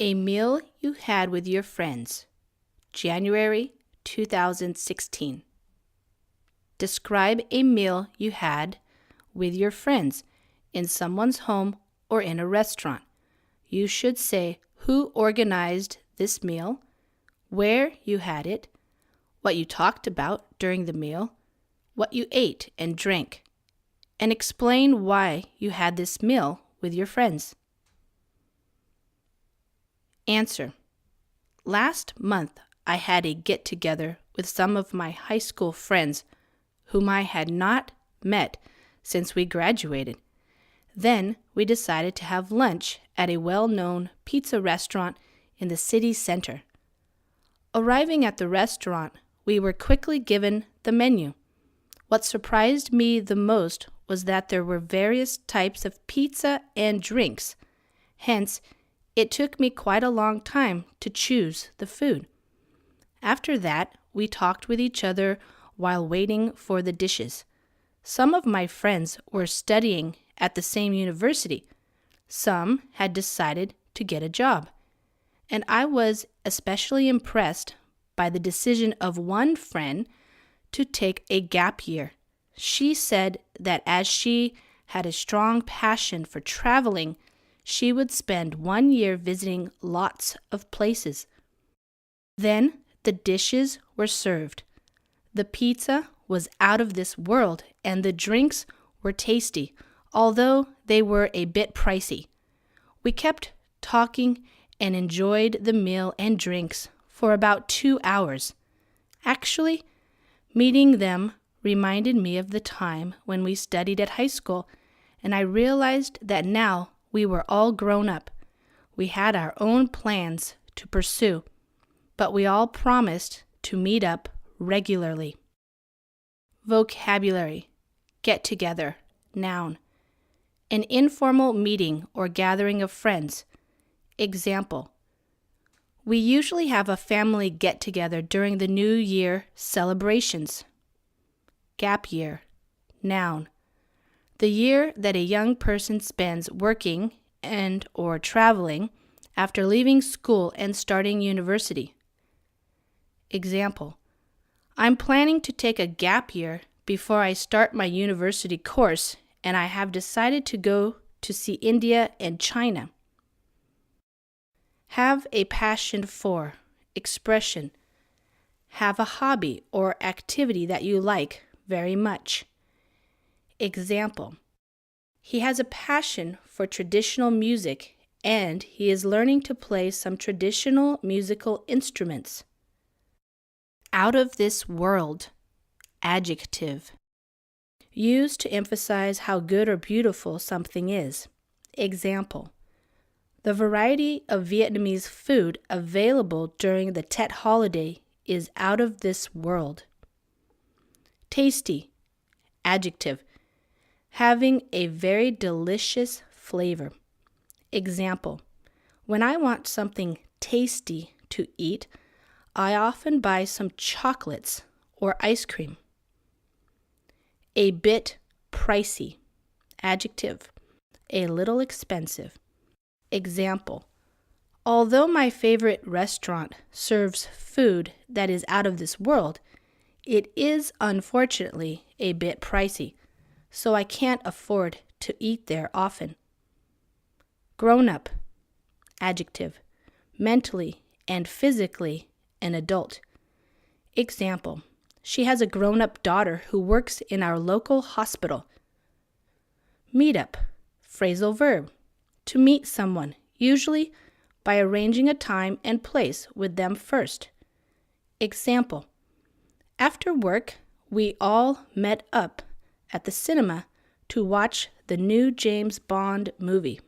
A meal you had with your friends. January 2016. Describe a meal you had with your friends in someone's home or in a restaurant. You should say who organized this meal, where you had it, what you talked about during the meal, what you ate and drank, and explain why you had this meal with your friends. Answer. Last month, I had a get-together with some of my high school friends whom I had not met since we graduated. Then we decided to have lunch at a well-known pizza restaurant in the city center. Arriving at the restaurant, we were quickly given the menu. What surprised me the most was that there were various types of pizza and drinks. Hence, it took me quite a long time to choose the food. After that, we talked with each other while waiting for the dishes. Some of my friends were studying at the same university. Some had decided to get a job. And I was especially impressed by the decision of one friend to take a gap year. She said that as she had a strong passion for traveling, she would spend 1 year visiting lots of places. Then the dishes were served. The pizza was out of this world and the drinks were tasty, although they were a bit pricey. We kept talking and enjoyed the meal and drinks for about 2 hours. Actually, meeting them reminded me of the time when we studied at high school, and I realized that now we were all grown up. We had our own plans to pursue, but we all promised to meet up regularly. Vocabulary. Get together. Noun. An informal meeting or gathering of friends. Example. We usually have a family get-together during the New Year celebrations. Gap year. Noun. The year that a young person spends working and or traveling after leaving school and starting university. Example. I'm planning to take a gap year before I start my university course, and I have decided to go to see India and China. Have a passion for. Expression. Have a hobby or activity that you like very much. Example. He has a passion for traditional music and he is learning to play some traditional musical instruments. Out of this world. Adjective. Used to emphasize how good or beautiful something is. Example. The variety of Vietnamese food available during the Tet holiday is out of this world. Tasty. Adjective. Having a very delicious flavor. Example. When I want something tasty to eat, I often buy some chocolates or ice cream. A bit pricey. Adjective. A little expensive. Example. Although my favorite restaurant serves food that is out of this world, it is unfortunately a bit pricey, so I can't afford to eat there often. Grown up. Adjective. Mentally and physically an adult. Example. She has a grown-up daughter who works in our local hospital. Meet up. Phrasal verb. To meet someone, usually by arranging a time and place with them first. Example. After work, we all met up at the cinema to watch the new James Bond movie.